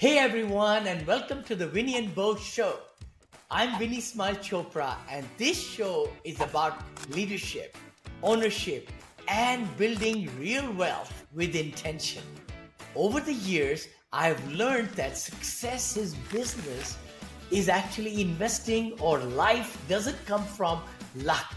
Hey everyone, and welcome to the Vinney and Beau Show. I'm Vinney Smile Chopra, and this show is about leadership, ownership, and building real wealth with intention. Over the years, I've learned that success is business is actually investing, or life doesn't come from luck.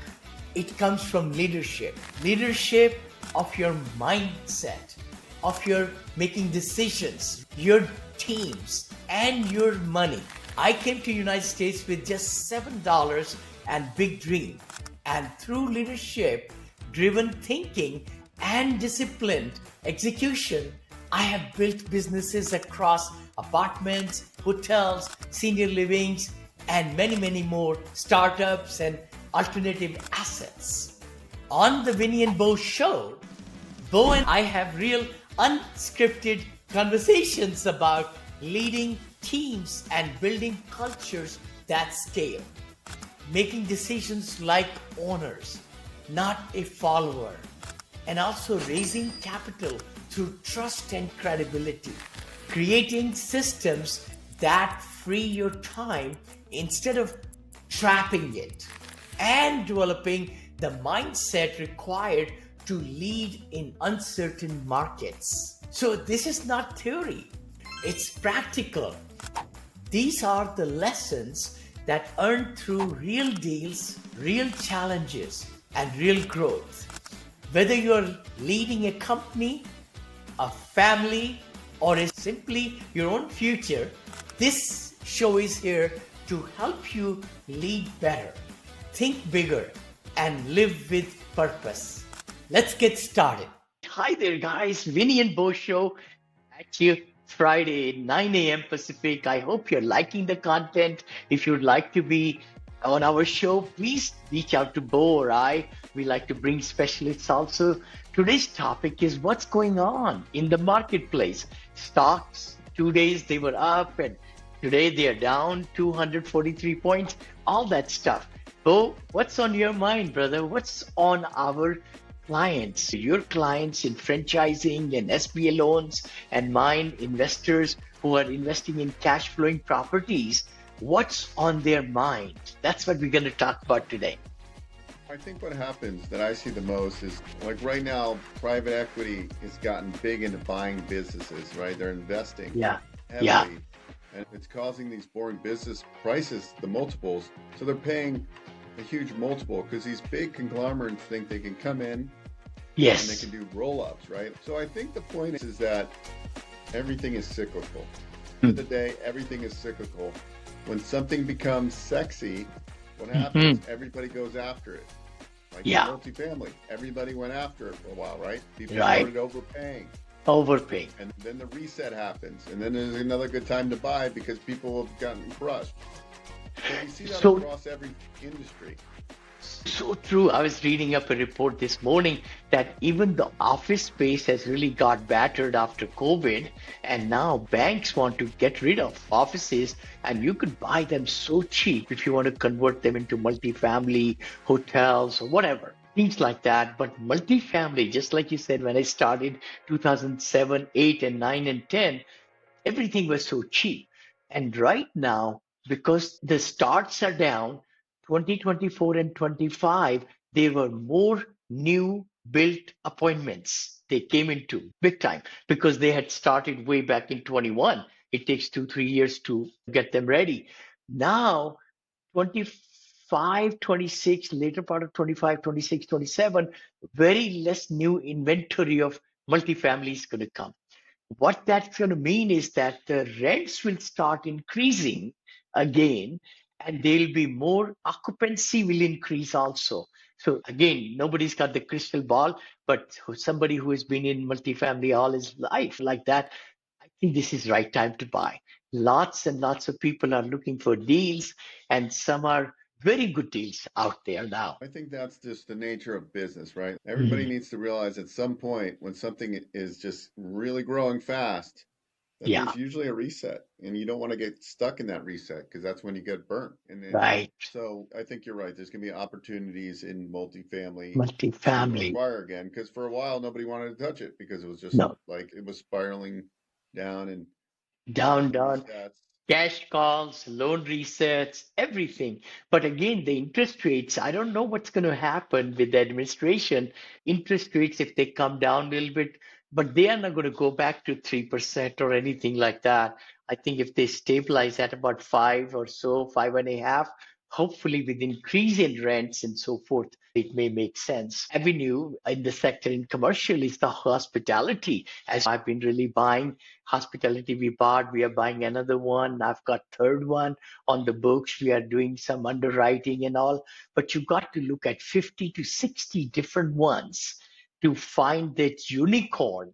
It comes from leadership. Leadership of your mindset, of your making decisions, your teams, and your money. I came to United States with just $7 and big dream. And through leadership, driven thinking, and disciplined execution, I have built businesses across apartments, hotels, senior livings, and many, many more startups and alternative assets. On the Vinney and Beau Show, Beau and I have real unscripted conversations about leading teams and building cultures that scale, making decisions like owners, not a follower, and also raising capital through trust and credibility, creating systems that free your time instead of trapping it, and developing the mindset required to lead in uncertain markets. So, this is not theory, it's practical. These are the lessons that earn through real deals, real challenges, and real growth. Whether you're leading a company, a family, or is simply your own future, this show is here to help you lead better, think bigger, and live with purpose. Let's get started. Hi there, guys. Vinney and Beau Show at you Friday, 9 a.m. Pacific. I hope you're liking the content. If you'd like to be on our show, please reach out to Beau or I. We like to bring specialists also. Today's topic is what's going on in the marketplace. Stocks, 2 days they were up, and today they are down 243 points, all that stuff. Beau, what's on your mind, brother? What's on our clients, your clients in franchising and SBA loans, and mine, investors who are investing in cash flowing properties? What's on their mind? That's what we're going to talk about today. I think what happens that I see the most is like right now, private equity has gotten big into buying businesses, right? They're investing Yeah. heavily, Yeah. and it's causing these boring business prices, the multiples. So they're paying a huge multiple because these big conglomerates think they can come in and they Yes. can do roll-ups, right? So I think the point is that everything is cyclical. At the end of the day, everything is cyclical. When something becomes sexy, what happens? Everybody goes after it. Like Yeah. multifamily, everybody went after it for a while, right? People Right. started overpaying. Overpaying. And then the reset happens. And then there's another good time to buy because people have gotten crushed. So we see that So across every industry. So true. I was reading up a report this morning that even the office space has really got battered after COVID, and now banks want to get rid of offices, and you could buy them so cheap if you want to convert them into multifamily hotels or whatever. Things like that. But multifamily, just like you said, when I started 2007, 8, and 9 and 10, everything was so cheap. And right now, because the starts are down, 2024 and 25, there were more new built appointments they came into big time because they had started way back in 21. It takes 2, 3 years to get them ready. Now, 25, 26, later part of 25, 26, 27, very less new inventory of multifamily is going to come. What that's going to mean is that the rents will start increasing again, and there'll be more occupancy will increase also. So again, nobody's got the crystal ball, but somebody who has been in multifamily all his life like that, I think this is right time to buy. Lots and lots of people are looking for deals, and some are very good deals out there now. I think that's just the nature of business, right? Everybody Mhm. needs to realize at some point when something is just really growing fast, that Yeah, there's usually a reset and you don't want to get stuck in that reset because that's when you get burnt. And then, right. so I think you're right. There's going to be opportunities in multifamily to Multifamily. acquire again because for a while nobody wanted to touch it because it was just No. like it was spiraling down. And Down, Give me the down. stats. Cash calls, loan resets, everything. But again, the interest rates, I don't know what's going to happen with the administration. Interest rates, if they come down a little bit, but they are not going to go back to 3% or anything like that. I think if they stabilize at about five or so, five and a half, hopefully with increase in rents and so forth, it may make sense. Avenue in the sector in commercial is the hospitality. As I've been really buying hospitality, we bought, we are buying another one. I've got third one on the books. We are doing some underwriting and all, but you got to look at 50 to 60 different ones to find that unicorn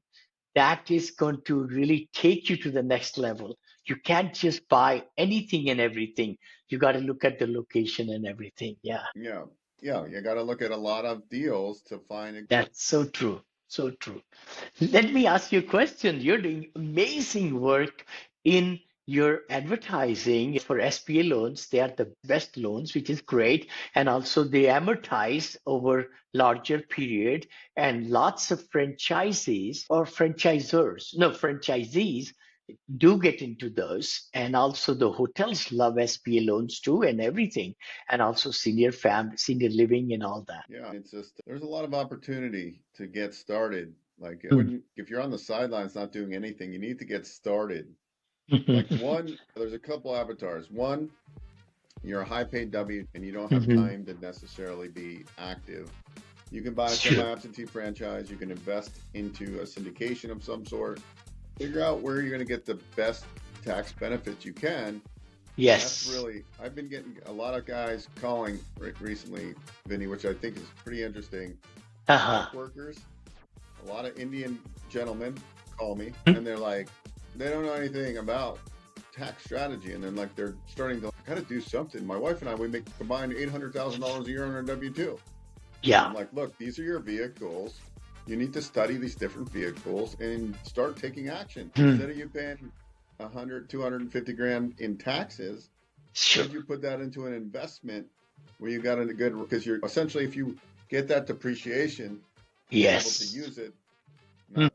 that is going to really take you to the next level. You can't just buy anything and everything. You got to look at the location and everything. Yeah, Yeah. Yeah. You got to look at a lot of deals to find it. that's so true. So true. Let me ask you a question. You're doing amazing work in your advertising for SBA loans. They are the best loans, which is great. And also they amortize over larger period, and lots of franchisees or franchisors, no, franchisees do get into those. And also the hotels love SBA loans too and everything. And also senior living and all that. Yeah. It's just, there's a lot of opportunity to get started. Like, it Mm. wouldn't, if you're on the sidelines not doing anything, you need to get started. Like, one, there's a couple avatars. One, you're a high paid W and you don't have Mhm. time to necessarily be active. You can buy a Sure. semi-absentee franchise. You can invest into a syndication of some sort. Figure out where you're going to get the best tax benefits you can. That's Yes. really, I've been getting a lot of guys calling recently, Vinny, which I think is pretty interesting. Uh-huh. Tech workers, a lot of Indian gentlemen call me Hmm. and they're like, they don't know anything about tax strategy. And then like they're starting to kind of do something. My wife and I, we make combined $800,000 a year on our W-2. Yeah. I'm like, look, these are your vehicles. You need to study these different vehicles and start taking action. Hmm. Instead of you paying 100, 250 grand in taxes, Sure. could you put that into an investment where you got a good, because you're essentially, if you get that depreciation, you're able to Yes. use it, Hmm.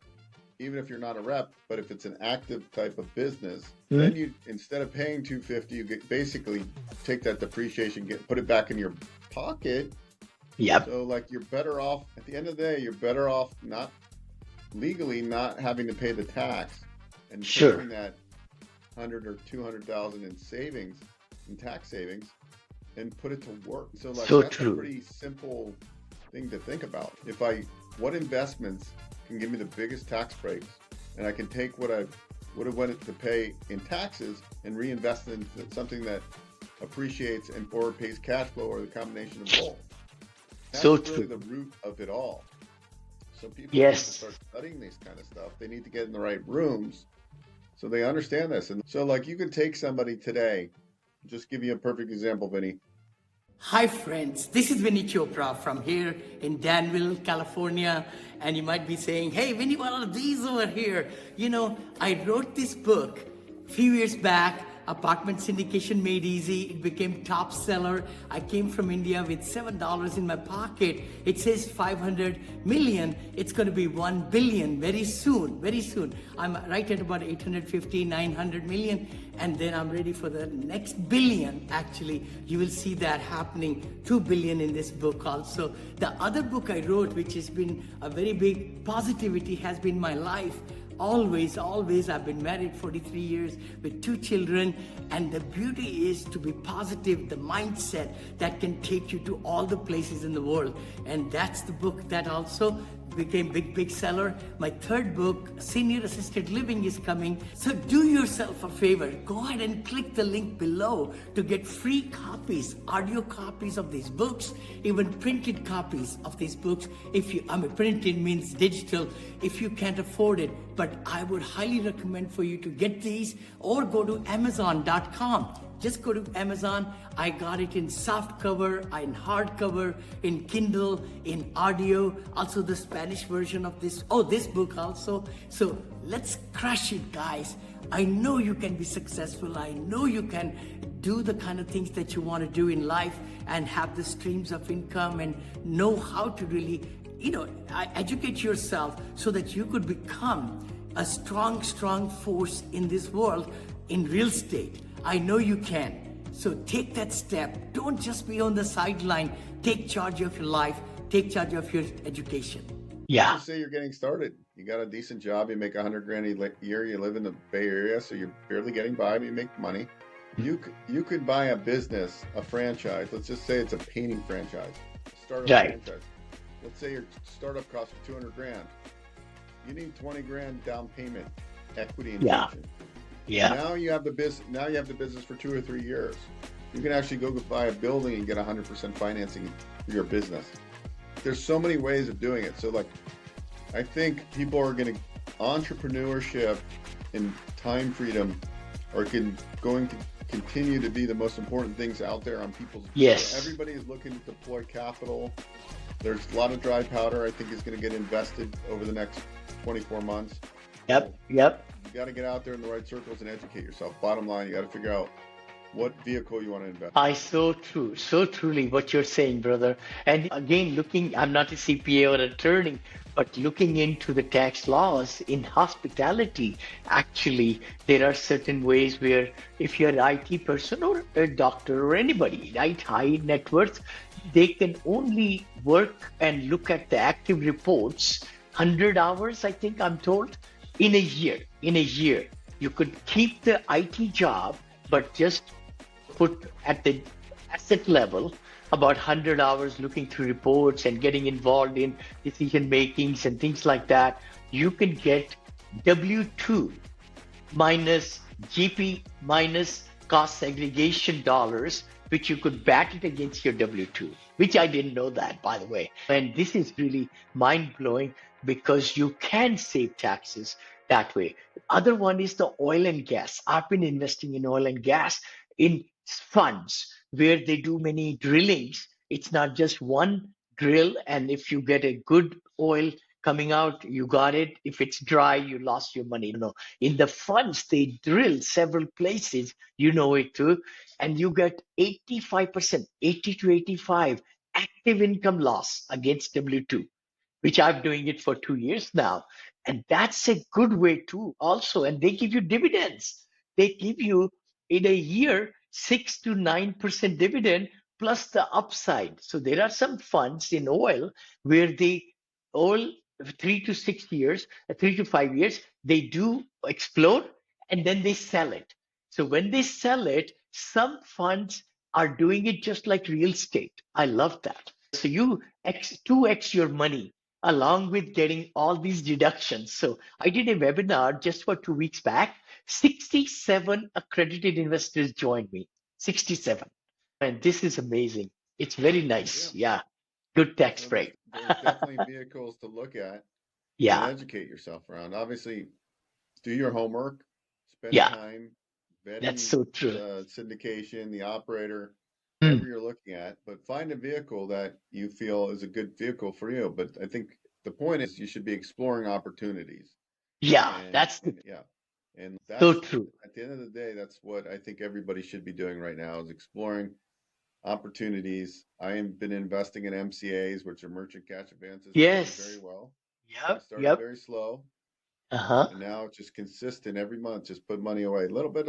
even if you're not a rep, but if it's an active type of business, Hmm. then you, instead of paying 250, you get basically take that depreciation, put it back in your pocket. Yep. So like you're better off at the end of the day, you're better off not legally not having to pay the tax and Sure. taking that 100 or 200,000 in savings, in tax savings, and put it to work. So like So that's a true. pretty simple thing to think about. What investments can give me the biggest tax breaks, and I can take what I would have went to pay in taxes and reinvest in something that appreciates and or pays cash flow, or the combination of both. That's So really true. the root of it all. So people need to Yes. start studying this kind of stuff. They need to get in the right rooms so they understand this. And so like you could take somebody today, just give you a perfect example, Vinny. Hi, friends. This is Vinny Chopra from here in Danville, California. And you might be saying, hey, Vinny, what are these over here? You know, I wrote this book a few years back, Apartment Syndication Made Easy. It became top seller. I came from India with $7 in my pocket. It says 500 million. It's going to be 1 billion very soon, very soon. I'm right at about 850, 900 million. And then I'm ready for the next billion. Actually, you will see that happening, 2 billion in this book also. The other book I wrote, which has been a very big positivity, has been my life. Always, I've been married 43 years with 2 children, and the beauty is to be positive, the mindset that can take you to all the places in the world. And that's the book that also became big seller. My third book, Senior Assisted Living, is coming. So do yourself a favor. Go ahead and click the link below to get free copies, audio copies of these books, even printed copies of these books. Printed means digital if you can't afford it. But I would highly recommend for you to get these, or go to Amazon.com. Just go to Amazon. I got it in soft cover, in hardcover, in Kindle, in audio, also the Spanish version of this book also. So let's crush it, guys. I know you can be successful. I know you can do the kind of things that you want to do in life and have the streams of income and know how to really, educate yourself so that you could become a strong, strong force in this world in real estate. I know you can. So take that step. Don't just be on the sideline. Take charge of your life. Take charge of your education. Let's just say you're getting started. You got a decent job. You make $100,000 a year. You live in the Bay Area, so you're barely getting by, but you make money. You could buy a business, a franchise. Let's just say it's a painting franchise, a startup franchise. Let's say your startup costs $200,000. You need $20,000 down payment, equity injection. Now you have the business. Now you have the business for 2 or 3 years. You can actually go buy a building and get 100% financing for your business. There's so many ways of doing it. So like, I think people are going to, entrepreneurship and time freedom are going to continue to be the most important things out there on people's. So everybody is looking to deploy capital. There's a lot of dry powder I think is going to get invested over the next 24 months. Yep. You got to get out there in the right circles and educate yourself. Bottom line, you got to figure out what vehicle you want to invest. So truly what you're saying, brother. And again, I'm not a CPA or attorney, but looking into the tax laws in hospitality, actually, there are certain ways where if you're an IT person or a doctor or anybody, right, high net worth, they can only work and look at the active reports 100 hours, I think I'm told, in a year. You could keep the IT job, but just put at the asset level about 100 hours looking through reports and getting involved in decision makings and things like that. You can get W2 minus GP minus cost segregation dollars, which you could back it against your W2, which I didn't know that, by the way. And this is really mind-blowing because you can save taxes that way. The other one is the oil and gas. I've been investing in oil and gas in funds where they do many drillings. It's not just one drill, and if you get a good oil coming out, you got it. If it's dry, you lost your money. No, in the funds, they drill several places, you know it too, and you get 85%, 80 to 85 active income loss against W2, which I'm doing it for 2 years now. And that's a good way too, also. And they give you dividends. They give you in a year 6 to 9% dividend plus the upside. So there are some funds in oil where they oil 3 to 6 years, 3 to 5 years, they do explode and then they sell it. So when they sell it, some funds are doing it just like real estate. I love that. So you 2x your money along with getting all these deductions. So I did a webinar just for 2 weeks back. 67 accredited investors joined me. 67. And this is amazing. It's very nice. Yeah. Good tax break. There's definitely vehicles to look at and educate yourself around. Obviously, do your homework, spend time vetting That's so true. the syndication, the operator, whatever you're looking at, but find a vehicle that you feel is a good vehicle for you. But I think the point is you should be exploring opportunities. And that's so true. At the end of the day, that's what I think everybody should be doing right now is exploring opportunities. I have been investing in MCAs, which are merchant cash advances, very well. I started very slow. And now it's just consistent every month. Just put money away, a little bit.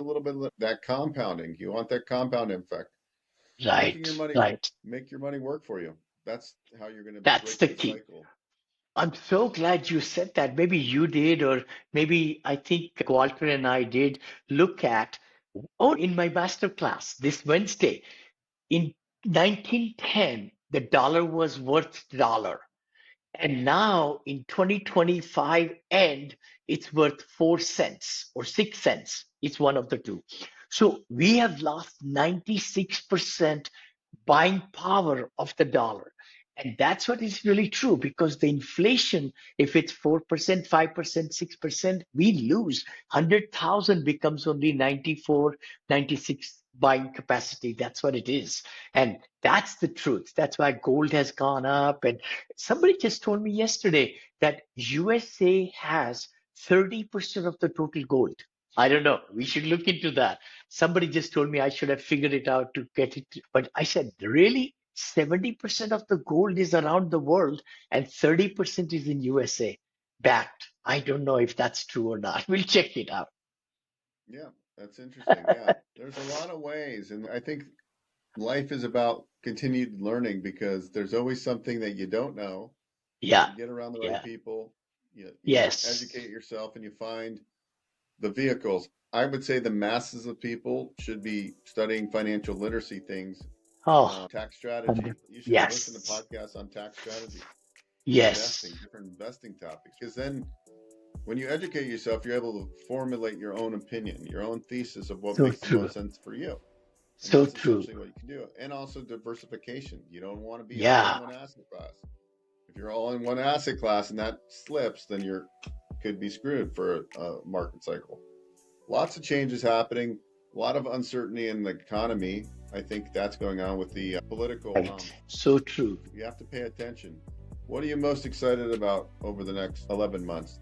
That compounding. You want that compounding effect. Make your money work for you. That's how you're going to. That's the key. Cycle. I'm so glad you said that. Maybe you did, or maybe I think Walter and I did look at. In my master class this Wednesday, in 1910, the dollar was worth $1. And now in 2025 end, it's worth 4 cents or 6 cents. It's one of the two. So we have lost 96% buying power of the dollar. And that's what is really true because the inflation, if it's 4%, 5%, 6%, we lose. 100,000 becomes only 94, 96 buying capacity. That's what it is. And that's the truth. That's why gold has gone up. And somebody just told me yesterday that USA has 30% of the total gold. I don't know. We should look into that. Somebody just told me I should have figured it out to get it. But I said, really? 70% of the gold is around the world and 30% is in USA backed. I don't know if that's true or not. We'll check it out. Yeah, that's interesting. Yeah, there's a lot of ways, and I think life is about continued learning because there's always something that you don't know. Yeah. You get around the right Yeah. people, you Yes. educate yourself, and you find the vehicles. I would say the masses of people should be studying financial literacy things, Oh, tax strategy. 100. You should listen to Yes. podcasts on tax strategy, Yes. different investing topics, because then when you educate yourself, you're able to formulate your own opinion, your own thesis of what So makes the true. most sense for you. And So that's true. essentially what you can do. And also diversification. You don't want to be all in Yeah. one asset class. If you're all in one asset class and that slips, then you're could be screwed for a market cycle. Lots of changes happening, a lot of uncertainty in the economy. I think that's going on with the political Right. So true. You have to pay attention. What are you most excited about over the next 11 months,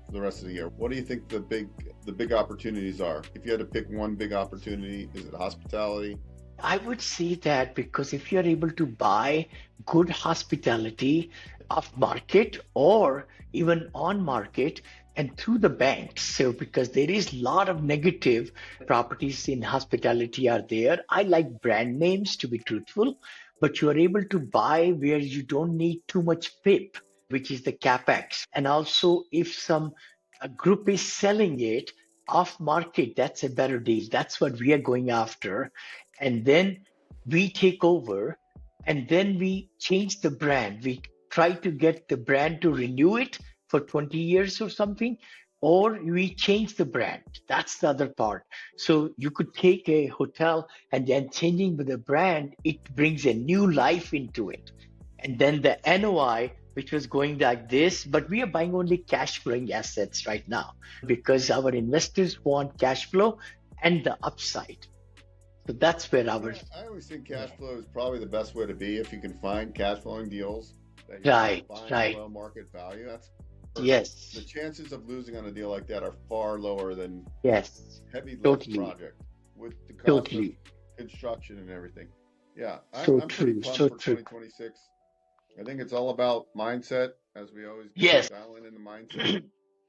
for the rest of the year? What do you think the big opportunities are? If you had to pick one big opportunity, is it hospitality? I would say that because if you're able to buy good hospitality off market or even on market and through the banks, so because there is a lot of negative properties in hospitality are there. I like brand names to be truthful, but you are able to buy where you don't need too much PIP, which is the capex. And also if some a group is selling it off market, that's a better deal. That's what we are going after, and then we take over, and then we change the brand. We try to get the brand to renew it for 20 years or something, or we change the brand. That's the other part. So you could take a hotel and then changing with the brand, it brings a new life into it. And then the NOI, which was going like this, but we are buying only cash flowing assets right now because our investors want cash flow and the upside. So that's where our Yeah, I always think cash yeah. flow is probably the best way to be if you can find cash flowing deals that you're Right, not buying right. below market value. That's the Yes, chances of losing on a deal like that are far lower than yes. heavy lift Totally, project with the cost of totally. construction and everything. Yeah, So I'm pretty true, pumped so for true. 2026. I think it's all about mindset, as we always do, Yes. dialing in the mindset.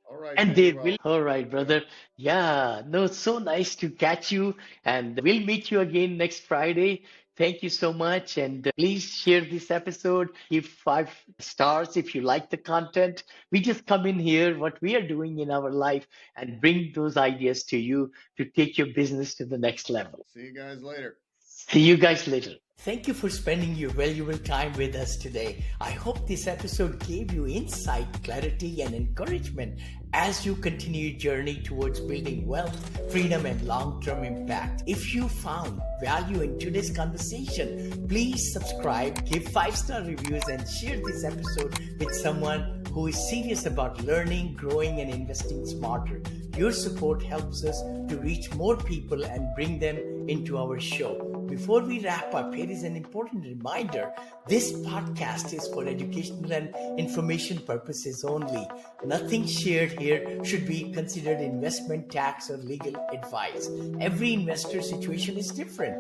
All right, And Vinny. there will. Well, All right, yeah, brother. Yeah, no, it's so nice to catch you. And we'll meet you again next Friday. Thank you so much. And please share this episode. Give 5 stars if you like the content. We just come in here, what we are doing in our life, and bring those ideas to you to take your business to the next level. see you guys later. See you guys later. Thank you for spending your valuable time with us today. I hope this episode gave you insight, clarity, and encouragement as you continue your journey towards building wealth, freedom, and long term impact. If you found value in today's conversation, please subscribe, give 5-star reviews, and share this episode with someone who is serious about learning, growing, and investing smarter. Your support helps us to reach more people and bring them into our show. Before we wrap up, here is an important reminder. This podcast is for educational and information purposes only. Nothing shared here should be considered investment, tax, or legal advice. Every investor situation is different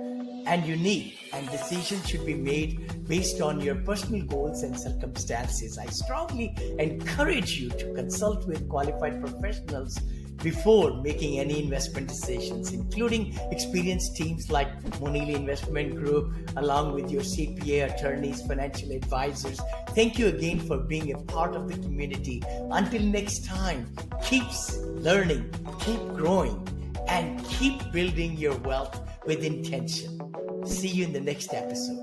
and unique, and decisions should be made based on your personal goals and circumstances. I strongly encourage you to consult with qualified professionals before making any investment decisions, including experienced teams like Monili Investment Group, along with your CPA attorneys, financial advisors. Thank you again for being a part of the community. Until next time, keep learning, keep growing, and keep building your wealth with intention. See you in the next episode.